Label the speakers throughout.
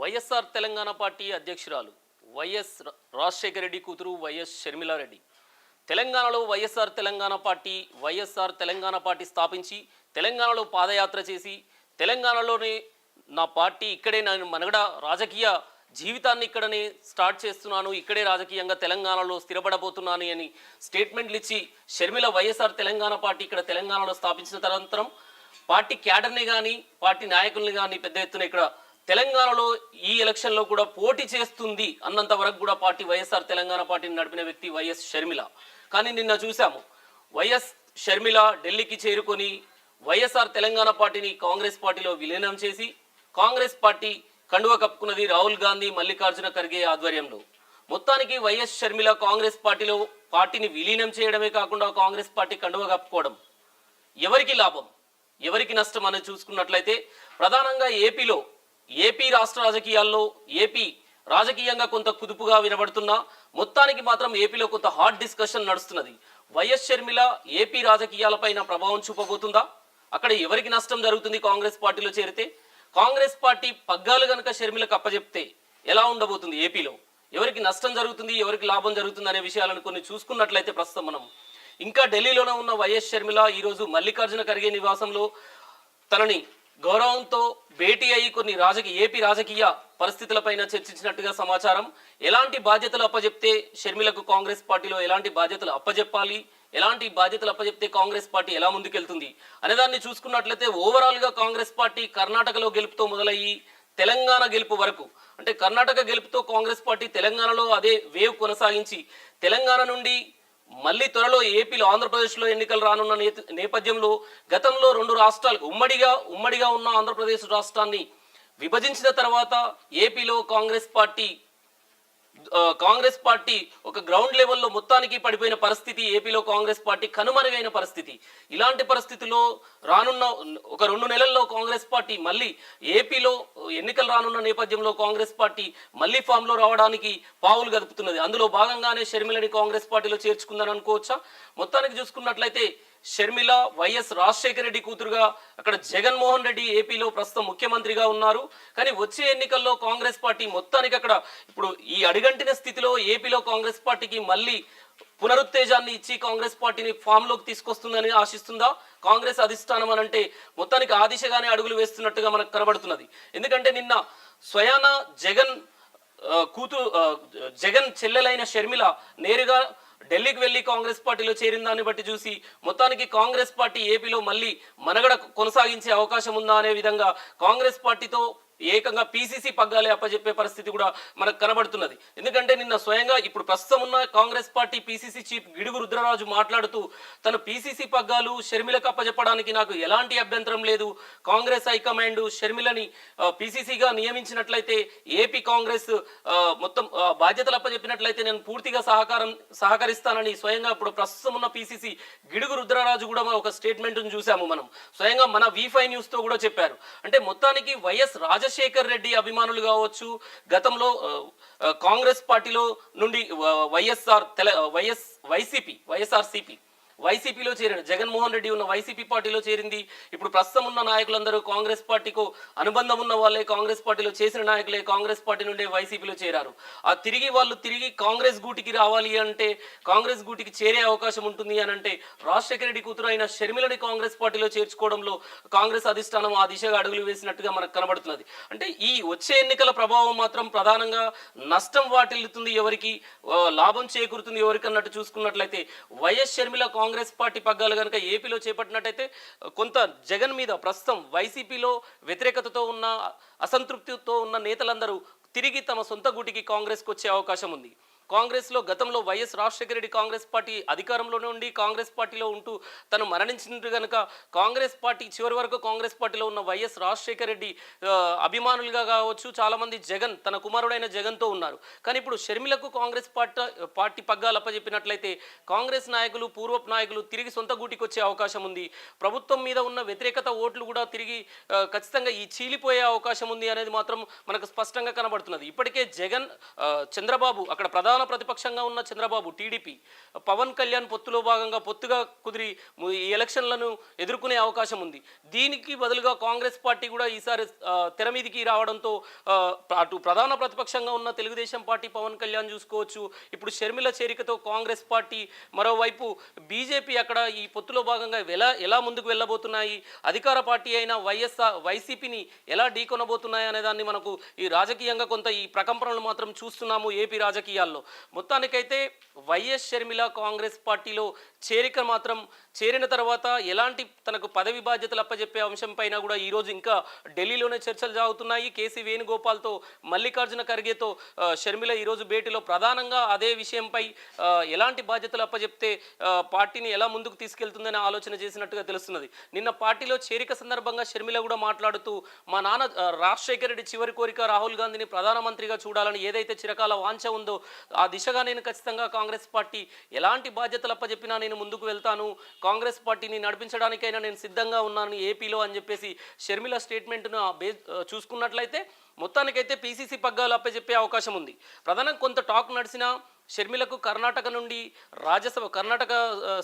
Speaker 1: YSR Telangana party అధ్యక్షురాలు YS Rajasekhara Reddy కూతురు YS Sharmila Reddy తెలంగాణలో వైఎస్ఆర్ తెలంగాణ పార్టీ స్థాపించి తెలంగాణలో పాదయాత్ర చేసి తెలంగాణలోనే నా పార్టీ ఇక్కడే నేను మనగడ రాజకీయ జీవితాన్ని ఇక్కడనే స్టార్ట్ చేస్తున్నాను, ఇక్కడే రాజకీయంగా తెలంగాణలో స్థిరపడబోతున్నాను అని స్టేట్మెంట్లు ఇచ్చి షర్మిల వైఎస్ఆర్ తెలంగాణ పార్టీ ఇక్కడ తెలంగాణలో స్థాపించిన తదనంతరం పార్టీ క్యాడర్ని కానీ పార్టీ నాయకుల్ని కానీ పెద్ద ఎత్తున ఇక్కడ తెలంగాణలో ఈ ఎలక్షన్లో కూడా పోటీ చేస్తుంది అన్నంత వరకు కూడా పార్టీ వైఎస్ఆర్ తెలంగాణ పార్టీని నడిపిన వ్యక్తి వైఎస్ షర్మిల. కానీ నిన్న చూసాము వైఎస్ షర్మిల ఢిల్లీకి చేరుకొని వైఎస్ఆర్ తెలంగాణ పార్టీని కాంగ్రెస్ పార్టీలో విలీనం చేసి కాంగ్రెస్ పార్టీ కండువ కప్పుకున్నది రాహుల్ గాంధీ మల్లికార్జున ఖర్గే ఆధ్వర్యంలో. మొత్తానికి వైఎస్ షర్మిల కాంగ్రెస్ పార్టీలో పార్టీని విలీనం చేయడమే కాకుండా కాంగ్రెస్ పార్టీ కండువ కప్పుకోవడం ఎవరికి లాభం ఎవరికి నష్టం అని చూసుకున్నట్లయితే ప్రధానంగా ఏపీ రాష్ట్ర రాజకీయాల్లో ఏపీ రాజకీయంగా కొంత కుదుపుగా వినబడుతున్నా మొత్తానికి మాత్రం ఏపీలో కొంత హాట్ డిస్కషన్ నడుస్తున్నది. వైఎస్ షర్మిల ఏపీ రాజకీయాలపైన ప్రభావం చూపబోతుందా? అక్కడ ఎవరికి నష్టం జరుగుతుంది? కాంగ్రెస్ పార్టీలో చేరితే కాంగ్రెస్ పార్టీ పగ్గాలు గనక షర్మిలకు అప్పచెప్తే ఎలా ఉండబోతుంది? ఏపీలో ఎవరికి నష్టం జరుగుతుంది, ఎవరికి లాభం జరుగుతుంది అనే విషయాలను కొన్ని చూసుకున్నట్లయితే ప్రస్తుతం మనం ఇంకా ఢిల్లీలోనే ఉన్న వైఎస్ షర్మిల ఈరోజు మల్లికార్జున ఖర్గే నివాసంలో తనని గౌరవంతో భేటీ అయ్యి కొన్ని ఏపీ రాజకీయ పరిస్థితులపైన చర్చించినట్టుగా సమాచారం. ఎలాంటి బాధ్యతలు అప్పచెప్తే షర్మిలకు కాంగ్రెస్ పార్టీలో ఎలాంటి బాధ్యతలు అప్పచెప్పాలి, ఎలాంటి బాధ్యతలు అప్పచెప్తే కాంగ్రెస్ పార్టీ ఎలా ముందుకెళ్తుంది అనేదాన్ని చూసుకున్నట్లయితే ఓవరాల్గా కాంగ్రెస్ పార్టీ కర్ణాటకలో గెలుపుతో మొదలయ్యి తెలంగాణ గెలుపు వరకు, అంటే కర్ణాటక గెలుపుతో కాంగ్రెస్ పార్టీ తెలంగాణలో అదే వేవ్ కొనసాగించి తెలంగాణ నుండి మళ్ళీ త్వరలో ఏపీలో ఆంధ్రప్రదేశ్లో ఎన్నికలు రానున్న నేపథ్యంలో గతంలో రెండు రాష్ట్రాలు ఉమ్మడిగా ఉన్న ఆంధ్రప్రదేశ్ రాష్ట్రాన్ని విభజించిన తర్వాత ఏపీలో కాంగ్రెస్ పార్టీ ఒక గ్రౌండ్ లెవెల్లో మొత్తానికి పడిపోయిన పరిస్థితి, ఏపీలో కాంగ్రెస్ పార్టీ కనుమరుగైన పరిస్థితి. ఇలాంటి పరిస్థితుల్లో రానున్న ఒక 2 నెలల్లో కాంగ్రెస్ పార్టీ మళ్ళీ ఏపీలో ఎన్నికలు రానున్న నేపథ్యంలో కాంగ్రెస్ పార్టీ మళ్ళీ ఫామ్లో రావడానికి పావులు గదుపుతున్నది. అందులో భాగంగానే షర్మిలని కాంగ్రెస్ పార్టీలో చేర్చుకుందని అనుకోవచ్చా? మొత్తానికి చూసుకున్నట్లయితే షర్మిల వైఎస్ రాజశేఖర రెడ్డి కూతురుగా అక్కడ జగన్మోహన్ రెడ్డి ఏపీలో ప్రస్తుతం ముఖ్యమంత్రిగా ఉన్నారు. కానీ వచ్చే ఎన్నికల్లో కాంగ్రెస్ పార్టీ మొత్తానికి అక్కడ ఇప్పుడు ఈ అడుగంటిన స్థితిలో ఏపీలో కాంగ్రెస్ పార్టీకి మళ్ళీ పునరుత్తేజాన్ని ఇచ్చి కాంగ్రెస్ పార్టీని ఫామ్లోకి తీసుకొస్తుందని ఆశిస్తుందా కాంగ్రెస్ అధిష్టానం? అని అంటే మొత్తానికి ఆ దిశగానే అడుగులు వేస్తున్నట్టుగా మనకు కనబడుతున్నది. ఎందుకంటే నిన్న స్వయాన జగన్ చెల్లెలైన షర్మిల నేరుగా ఢిల్లీకి వెళ్ళి కాంగ్రెస్ పార్టీలో చేరిన దాన్ని బట్టి చూసి మొత్తానికి కాంగ్రెస్ పార్టీ ఏపీలో మళ్ళీ మనగడ కొనసాగించే అవకాశం ఉందా అనే విధంగా కాంగ్రెస్ పార్టీతో ఏకంగా పీసీసీ పగ్గాలే అప్పచెప్పే పరిస్థితి కూడా మనకు కనబడుతున్నది. ఎందుకంటే నిన్న స్వయంగా ఇప్పుడు ప్రస్తుతం ఉన్న Congress party PCC chief Gidugu Rudraraju మాట్లాడుతూ తను పీసీసీ పగ్గాలు షర్మిలకు అప్పచెప్పడానికి నాకు ఎలాంటి అభ్యంతరం లేదు, కాంగ్రెస్ హైకమాండ్ షర్మిలని పీసీసీగా నియమించినట్లయితే ఏపీ కాంగ్రెస్ మొత్తం బాధ్యతలు అప్పచెప్పినట్లయితే నేను పూర్తిగా సహకరిస్తానని స్వయంగా ఇప్పుడు ప్రస్తుతం ఉన్న పీసీసీ గిడుగు రుద్రరాజు కూడా ఒక స్టేట్మెంట్ను చూసాము మనం. స్వయంగా మన V5 న్యూస్తో కూడా చెప్పారు. అంటే మొత్తానికి వైఎస్ రాజశేఖర్ రెడ్డి అభిమానులు కావచ్చు, గతంలో కాంగ్రెస్ పార్టీలో నుండి వైసీపీలో చేరిన జగన్మోహన్ రెడ్డి ఉన్న వైసీపీ పార్టీలో చేరింది. ఇప్పుడు ప్రస్తుతం ఉన్న నాయకులందరూ కాంగ్రెస్ పార్టీకు అనుబంధం ఉన్న వాళ్ళే, కాంగ్రెస్ పార్టీలో చేసిన నాయకులే కాంగ్రెస్ పార్టీ నుండి వైసీపీలో చేరారు. వాళ్ళు తిరిగి కాంగ్రెస్ గూటికి రావాలి అంటే, కాంగ్రెస్ గూటికి చేరే అవకాశం ఉంటుంది అని అంటే రాజశేఖర రెడ్డి కూతురు అయిన షర్మిలని కాంగ్రెస్ పార్టీలో చేర్చుకోవడంలో కాంగ్రెస్ అధిష్టానం ఆ దిశగా అడుగులు వేసినట్టుగా మనకు కనబడుతున్నది. అంటే ఈ వచ్చే ఎన్నికల ప్రభావం మాత్రం ప్రధానంగా నష్టం వాటిల్లుతుంది ఎవరికి, లాభం చేకూరుతుంది ఎవరికి అన్నట్టు చూసుకున్నట్లయితే వైఎస్ షర్మిల కాంగ్రెస్ పార్టీ పగ్గాలు కనుక ఏపీలో చేపట్టినట్టయితే కొంత జగన్ మీద ప్రస్తుతం వైసీపీలో వ్యతిరేకతతో ఉన్న అసంతృప్తితో ఉన్న నేతలందరూ తిరిగి తమ సొంత గూటికి కాంగ్రెస్కి వచ్చే అవకాశం ఉంది. కాంగ్రెస్లో గతంలో వైఎస్ రాజశేఖర రెడ్డి కాంగ్రెస్ పార్టీ అధికారంలోనే ఉండి కాంగ్రెస్ పార్టీలో ఉంటూ తను మరణించినట్టు కనుక కాంగ్రెస్ పార్టీ చివరి వరకు కాంగ్రెస్ పార్టీలో ఉన్న వైఎస్ రాజశేఖర రెడ్డి అభిమానులుగా కావచ్చు చాలామంది తన కుమారుడైన జగన్తో ఉన్నారు. కానీ ఇప్పుడు షర్మిలకు కాంగ్రెస్ పార్టీ పగ్గాలు అప్పచెప్పినట్లయితే కాంగ్రెస్ నాయకులు పూర్వపు నాయకులు తిరిగి సొంత గూటికి వచ్చే అవకాశం ఉంది. ప్రభుత్వం మీద ఉన్న వ్యతిరేకత ఓట్లు కూడా తిరిగి ఖచ్చితంగా చీలిపోయే అవకాశం ఉంది అనేది మాత్రం మనకు స్పష్టంగా కనబడుతున్నది. ఇప్పటికే చంద్రబాబు అక్కడ ప్రధాన ప్రధాన ప్రతిపక్షంగా ఉన్న చంద్రబాబు టీడీపీ, పవన్ కళ్యాణ్ పొత్తులో భాగంగా పొత్తుగా కుదిరి ఈ ఎలక్షన్లను ఎదుర్కొనే అవకాశం ఉంది. దీనికి బదులుగా కాంగ్రెస్ పార్టీ కూడా ఈసారి తెర మీదికి రావడంతో అటు ప్రధాన ప్రతిపక్షంగా ఉన్న తెలుగుదేశం పార్టీ పవన్ కళ్యాణ్ చూసుకోవచ్చు, ఇప్పుడు షర్మిల చేరికతో కాంగ్రెస్ పార్టీ, మరోవైపు బీజేపీ అక్కడ ఈ పొత్తులో భాగంగా ఎలా ముందుకు వెళ్ళబోతున్నాయి, అధికార పార్టీ అయిన వైసీపీని ఎలా ఢీకొనబోతున్నాయి అనే దాన్ని మనకు ఈ రాజకీయంగా కొంత ఈ ప్రకంపనలు మాత్రం చూస్తున్నాము ఏపీ రాజకీయాల్లో. మొత్తానికైతే వైఎస్ షర్మిల కాంగ్రెస్ పార్టీలో చేరిన తర్వాత ఎలాంటి తనకు పదవి బాధ్యతలు అప్పచెప్పే అంశం పైన కూడా ఈరోజు ఇంకా ఢిల్లీలోనే చర్చలు సాగుతున్నాయి. కేసీ వేణుగోపాల్తో, మల్లికార్జున ఖర్గేతో షర్మిల ఈరోజు భేటీలో ప్రధానంగా అదే విషయంపై ఎలాంటి బాధ్యతలు అప్పచెప్తే పార్టీని ఎలా ముందుకు తీసుకెళ్తుందని ఆలోచన చేసినట్టుగా తెలుస్తున్నది. నిన్న పార్టీలో చేరిక సందర్భంగా షర్మిల కూడా మాట్లాడుతూ, మా నాన్న రాజశేఖర రెడ్డి చివరి కోరిక రాహుల్ గాంధీని ప్రధానమంత్రిగా చూడాలని ఏదైతే చిరకాల వాంఛ ఉందో ఆ దిశగా నేను ఖచ్చితంగా కాంగ్రెస్ పార్టీ ఎలాంటి బాధ్యతలు అప్పచెప్పినా నేను ముందుకు వెళ్తాను, కాంగ్రెస్ పార్టీని నడిపించడానికైనా నేను సిద్ధంగా ఉన్నాను ఏపీలో అని చెప్పేసి షర్మిల స్టేట్మెంట్ను చూసుకున్నట్లయితే మొత్తానికైతే పీసీసీ పగ్గాలు అప్పచెప్పే అవకాశం ఉంది. ప్రధానంగా కొంత టాక్ నడిచినా షర్మిలకు కర్ణాటక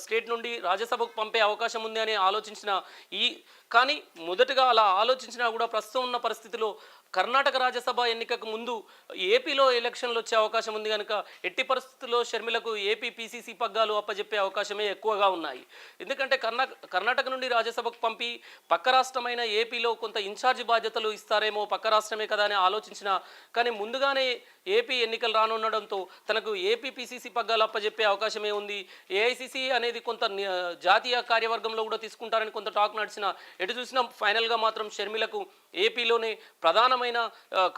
Speaker 1: స్టేట్ నుండి రాజ్యసభకు పంపే అవకాశం ఉంది అని ఆలోచించిన కానీ మొదటగా అలా ఆలోచించినా కూడా ప్రస్తుతం ఉన్న పరిస్థితిలో కర్ణాటక రాజ్యసభ ఎన్నికకు ముందు ఏపీలో ఎలక్షన్లు వచ్చే అవకాశం ఉంది కనుక ఎట్టి పరిస్థితుల్లో షర్మిలకు ఏపీ పీసీసీ పగ్గాలు అప్పచెప్పే అవకాశమే ఎక్కువగా ఉన్నాయి. ఎందుకంటే కర్ణాటక నుండి రాజ్యసభకు పంపి పక్క రాష్ట్రమైన ఏపీలో కొంత ఇన్ఛార్జి బాధ్యతలు ఇస్తారేమో, పక్క రాష్ట్రమే కదా అని ఆలోచించిన కానీ ముందుగానే ఏపీ ఎన్నికలు రానుండడంతో తనకు ఏపీ పీసీసీ పగ్గాలు అప్పచెప్పే అవకాశమే ఉంది. ఏఐసీసీ అనేది కొంత జాతీయ కార్యవర్గంలో కూడా తీసుకుంటారని కొంత టాక్ నడిచిన ఎటు చూసినా ఫైనల్గా మాత్రం షర్మిలకు ఏపీలోనే ప్రధానమైన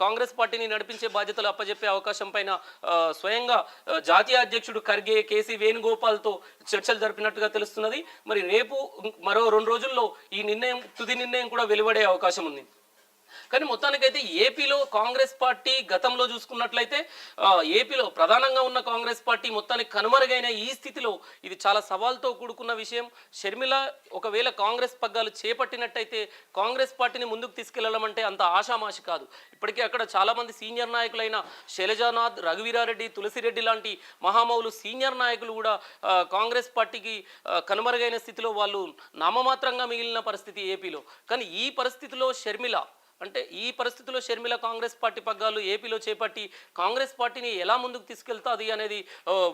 Speaker 1: కాంగ్రెస్ పార్టీని నడిపించే బాధ్యతలు అప్పచెప్పే అవకాశం పైన స్వయంగా జాతీయ అధ్యక్షుడు ఖర్గే, కేసీ వేణుగోపాల్తో చర్చలు జరిపినట్టుగా తెలుస్తున్నది. మరి రేపు మరో 2 రోజుల్లో ఈ తుది నిర్ణయం కూడా వెలువడే అవకాశం ఉంది. కానీ మొత్తానికైతే ఏపీలో కాంగ్రెస్ పార్టీ గతంలో చూసుకున్నట్లయితే ఏపీలో ప్రధానంగా ఉన్న కాంగ్రెస్ పార్టీ మొత్తానికి కనుమరుగైన ఈ స్థితిలో ఇది చాలా సవాల్తో కూడుకున్న విషయం. షర్మిల ఒకవేళ కాంగ్రెస్ పగ్గాలు చేపట్టినట్టయితే కాంగ్రెస్ పార్టీని ముందుకు తీసుకెళ్లడం అంటే అంత ఆషామాషి కాదు. ఇప్పటికే అక్కడ చాలామంది సీనియర్ నాయకులైన శైలజానాథ్, రఘువీరారెడ్డి, తులసిరెడ్డి లాంటి మహామౌలు సీనియర్ నాయకులు కూడా కాంగ్రెస్ పార్టీకి కనుమరుగైన స్థితిలో వాళ్ళు నామమాత్రంగా మిగిలిన పరిస్థితి ఏపీలో. కానీ ఈ పరిస్థితిలో షర్మిల కాంగ్రెస్ పార్టీ పగ్గాలు ఏపీలో చేపట్టి కాంగ్రెస్ పార్టీని ఎలా ముందుకు తీసుకెళ్తాది అనేది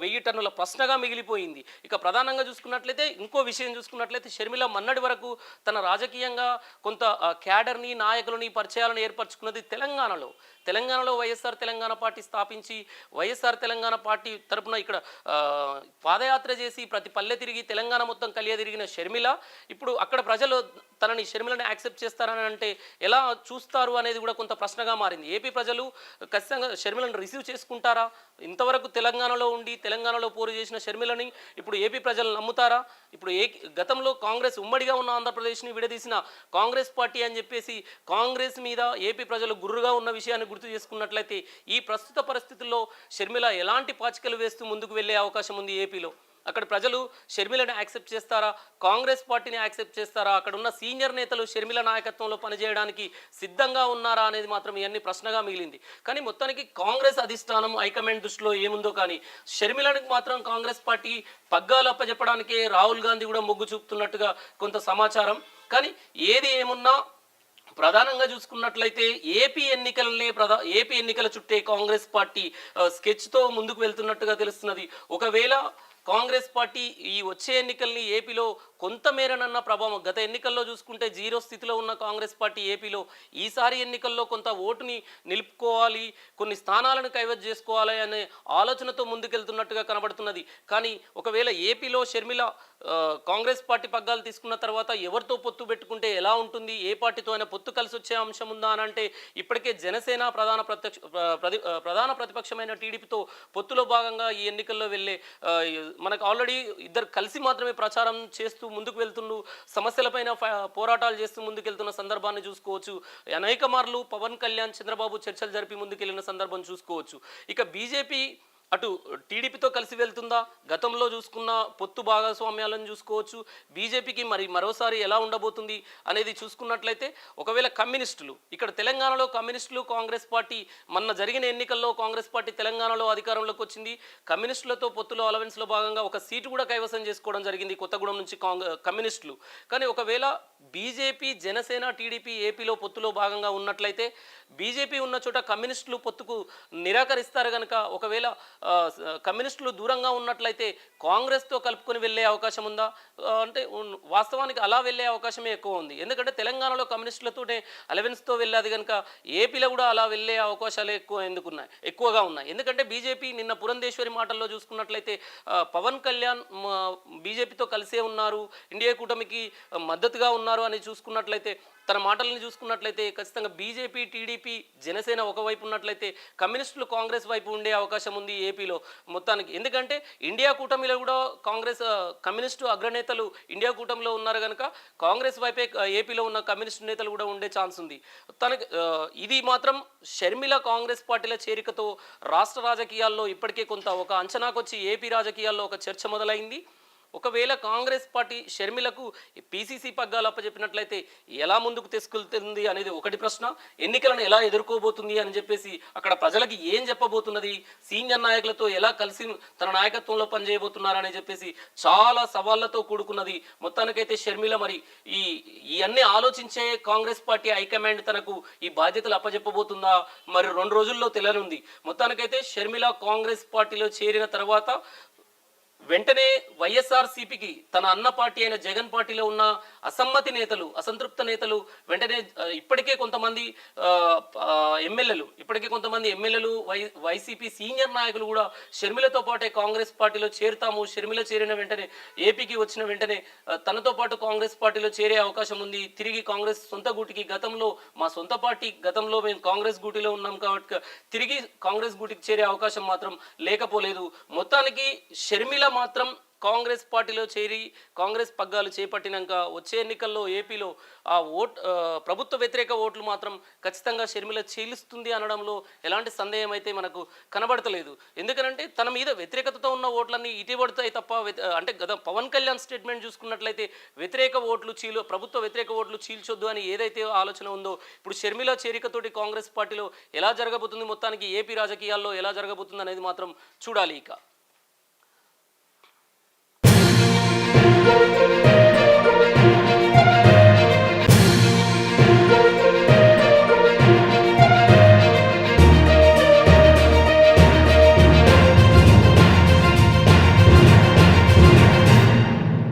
Speaker 1: 1000 టన్నుల ప్రశ్నగా మిగిలిపోయింది. ఇక ప్రధానంగా చూసుకున్నట్లయితే ఇంకో విషయం చూసుకున్నట్లయితే షర్మిల మన్నటి వరకు తన రాజకీయంగా కొంత క్యాడర్ని, నాయకులని, పరిచయాలను ఏర్పరచుకున్నది తెలంగాణలో వైఎస్ఆర్ తెలంగాణ పార్టీ స్థాపించి వైఎస్ఆర్ తెలంగాణ పార్టీ తరపున ఇక్కడ పాదయాత్ర చేసి ప్రతి పల్లె తిరిగి తెలంగాణ మొత్తం కలియదిరిగిన షర్మిల ఇప్పుడు అక్కడ ప్రజలు షర్మిలని యాక్సెప్ట్ చేస్తారని అంటే ఎలా చూస్తారు అనేది కూడా కొంత ప్రశ్నగా మారింది. ఏపీ ప్రజలు ఖచ్చితంగా షర్మిలను రిసీవ్ చేసుకుంటారా? ఇంతవరకు తెలంగాణలో ఉండి తెలంగాణలో పోరు చేసిన షర్మిలని ఇప్పుడు ఏపీ ప్రజలు నమ్ముతారా? ఇప్పుడు గతంలో కాంగ్రెస్ ఉమ్మడిగా ఉన్న ఆంధ్రప్రదేశ్ని విడదీసిన కాంగ్రెస్ పార్టీ అని చెప్పేసి కాంగ్రెస్ మీద ఏపీ ప్రజలు గుర్రుగా ఉన్న విషయాన్ని గుర్తు చేసుకున్నట్లయితే ఈ ప్రస్తుత పరిస్థితుల్లో షర్మిల ఎలాంటి పాచికలు వేస్తూ ముందుకు వెళ్ళే అవకాశం ఉంది ఏపీలో? అక్కడ ప్రజలు షర్మిలను యాక్సెప్ట్ చేస్తారా, కాంగ్రెస్ పార్టీని యాక్సెప్ట్ చేస్తారా, అక్కడ ఉన్న సీనియర్ నేతలు షర్మిల నాయకత్వంలో పనిచేయడానికి సిద్ధంగా ఉన్నారా అనేది మాత్రం ఇవన్నీ ప్రశ్నగా మిగిలింది. కానీ మొత్తానికి కాంగ్రెస్ అధిష్టానం హైకమాండ్ దృష్టిలో ఏముందో కానీ షర్మిలకు మాత్రం కాంగ్రెస్ పార్టీ పగ్గాలు అప్పచెప్పడానికే రాహుల్ గాంధీ కూడా మొగ్గు చూపుతున్నట్టుగా కొంత సమాచారం. కానీ ఏది ఏమున్నా ప్రధానంగా చూసుకున్నట్లయితే ఏపీ ఎన్నికల చుట్టే కాంగ్రెస్ పార్టీ స్కెచ్తో ముందుకు వెళ్తున్నట్టుగా తెలుస్తున్నది. ఒకవేళ కాంగ్రెస్ పార్టీ ఈ వచ్చే ఎన్నికల్ని ఏపీలో కొంతమేరనన్న ప్రభావం, గత ఎన్నికల్లో చూసుకుంటే 0 స్థితిలో ఉన్న కాంగ్రెస్ పార్టీ ఏపీలో ఈసారి ఎన్నికల్లో కొంత ఓటుని నిలుపుకోవాలి, కొన్ని స్థానాలను కైవసం చేసుకోవాలి అనే ఆలోచనతో ముందుకెళ్తున్నట్టుగా కనబడుతున్నది. కానీ ఒకవేళ ఏపీలో షర్మిల కాంగ్రెస్ పార్టీ పగ్గాలు తీసుకున్న తర్వాత ఎవరితో పొత్తు పెట్టుకుంటే ఎలా ఉంటుంది, ఏ పార్టీతో అయినా పొత్తు కలిసి వచ్చే అంశం ఉందా అని అంటే ఇప్పటికే జనసేన ప్రధాన ప్రతిపక్షమైన టీడీపీతో పొత్తులో భాగంగా ఈ ఎన్నికల్లో వెళ్ళే మనకు ఆల్రెడీ ఇద్దరు కలిసి మాత్రమే ప్రచారం చేస్తూ ముందుకు వెళ్తుండు, సమస్యలపైన పోరాటాలు చేస్తూ ముందుకెళ్తున్న సందర్భాన్ని చూసుకోవచ్చు. అనేక మార్లు పవన్ కళ్యాణ్, చంద్రబాబు చర్చలు జరిపి ముందుకెళ్లిన సందర్భం చూసుకోవచ్చు. ఇక బీజేపీ అటు టీడీపీతో కలిసి వెళ్తుందా, గతంలో చూసుకున్న పొత్తు భాగస్వామ్యాలను చూసుకోవచ్చు, బీజేపీకి మరి మరోసారి ఎలా ఉండబోతుంది అనేది చూసుకున్నట్లయితే ఒకవేళ కమ్యూనిస్టులు ఇక్కడ తెలంగాణలో కమ్యూనిస్టులు కాంగ్రెస్ పార్టీ మొన్న జరిగిన ఎన్నికల్లో కాంగ్రెస్ పార్టీ తెలంగాణలో అధికారంలోకి వచ్చింది. కమ్యూనిస్టులతో పొత్తులో అలవెన్స్లో భాగంగా ఒక సీటు కూడా కైవసం చేసుకోవడం జరిగింది కొత్తగూడెం నుంచి కమ్యూనిస్టులు. కానీ ఒకవేళ బీజేపీ జనసేన టీడీపీ ఏపీలో పొత్తులో భాగంగా ఉన్నట్లయితే బీజేపీ ఉన్న చోట కమ్యూనిస్టులు పొత్తుకు నిరాకరిస్తారు కనుక ఒకవేళ కమ్యూనిస్టులు దూరంగా ఉన్నట్లయితే కాంగ్రెస్తో కలుపుకొని వెళ్ళే అవకాశం ఉందా అంటే వాస్తవానికి అలా వెళ్ళే అవకాశమే ఎక్కువ ఉంది. ఎందుకంటే తెలంగాణలో కమ్యూనిస్టులతోనే అలవెన్స్తో వెళ్ళేది కనుక ఏపీలో కూడా అలా వెళ్ళే అవకాశాలు ఎక్కువగా ఉన్నాయి. ఎందుకంటే బీజేపీ నిన్న పురంధేశ్వరి మాటల్లో చూసుకున్నట్లయితే పవన్ కళ్యాణ్ బీజేపీతో కలిసే ఉన్నారు, ఇండియా కూటమికి మద్దతుగా ఉన్నారు అని చూసుకున్నట్లయితే తన మాటలను చూసుకున్నట్లయితే ఖచ్చితంగా బీజేపీ టీడీపీ జనసేన ఒకవైపు ఉన్నట్లయితే కమ్యూనిస్టులు కాంగ్రెస్ వైపు ఉండే అవకాశం ఉంది ఏపీలో మొత్తానికి. ఎందుకంటే ఇండియా కూటమిలో కూడా కాంగ్రెస్ కమ్యూనిస్టు అగ్రనేతలు ఇండియా కూటమిలో ఉన్నారు కనుక కాంగ్రెస్ వైపే ఏపీలో ఉన్న కమ్యూనిస్టు నేతలు కూడా ఉండే ఛాన్స్ ఉంది. తనకి ఇది మాత్రం షర్మిల కాంగ్రెస్ పార్టీల చేరికతో రాష్ట్ర రాజకీయాల్లో ఇప్పటికే కొంత ఒక అంచనాకొచ్చి ఏపీ రాజకీయాల్లో ఒక చర్చ మొదలైంది. ఒకవేళ కాంగ్రెస్ పార్టీ షర్మిలకు పీసీసీ పగ్గాలు అప్పచెప్పినట్లయితే ఎలా ముందుకు తీసుకెళ్తుంది అనేది ఒకటి ప్రశ్న. ఎన్నికలను ఎలా ఎదుర్కోబోతుంది అని చెప్పేసి అక్కడ ప్రజలకి ఏం చెప్పబోతున్నది, సీనియర్ నాయకులతో ఎలా కలిసి తన నాయకత్వంలో పనిచేయబోతున్నారని చెప్పేసి చాలా సవాళ్లతో కూడుకున్నది. మొత్తానికైతే షర్మిల మరి ఇవన్నీ ఆలోచించే కాంగ్రెస్ పార్టీ హైకమాండ్ తనకు ఈ బాధ్యతలు అప్పచెప్పబోతుందా మరి 2 రోజుల్లో తెలియనుంది. మొత్తానికైతే షర్మిల కాంగ్రెస్ పార్టీలో చేరిన తర్వాత వెంటనే వైఎస్ఆర్సీపీకి తన అన్న పార్టీ అయిన జగన్ పార్టీలో ఉన్న అసమ్మతి నేతలు అసంతృప్త నేతలు వెంటనే ఇప్పటికే కొంతమంది ఎమ్మెల్యేలు వైసీపీ సీనియర్ నాయకులు కూడా షర్మిలతో పాటే కాంగ్రెస్ పార్టీలో చేరుతాము, షర్మిల చేరిన వెంటనే ఏపీకి వచ్చిన వెంటనే తనతో పాటు కాంగ్రెస్ పార్టీలో చేరే అవకాశం ఉంది, తిరిగి కాంగ్రెస్ సొంత గూటికి గతంలో మా సొంత పార్టీ గతంలో మేము కాంగ్రెస్ గూటిలో ఉన్నాం కాబట్టి తిరిగి కాంగ్రెస్ గూటికి చేరే అవకాశం మాత్రం లేకపోలేదు. మొత్తానికి షర్మిల మాత్రం కాంగ్రెస్ పార్టీలో చేరి కాంగ్రెస్ పగ్గాలు చేపట్టినాక వచ్చే ఎన్నికల్లో ఏపీలో ఆ ప్రభుత్వ వ్యతిరేక ఓట్లు మాత్రం ఖచ్చితంగా షర్మిల చీలుస్తుంది అనడంలో ఎలాంటి సందేహం అయితే మనకు కనబడతలేదు. ఎందుకంటే తన మీద వ్యతిరేకతతో ఉన్న ఓట్లన్నీ ఇటీవడతాయి తప్ప అంటే గత పవన్ కళ్యాణ్ స్టేట్మెంట్ చూసుకున్నట్లయితే ప్రభుత్వ వ్యతిరేక ఓట్లు చీల్చొద్దు అని ఏదైతే ఆలోచన ఉందో ఇప్పుడు షర్మిల చేరికతోటి కాంగ్రెస్ పార్టీలో ఎలా జరగబోతుంది, మొత్తానికి ఏపీ రాజకీయాల్లో ఎలా జరగబోతుంది అనేది మాత్రం చూడాలి ఇక.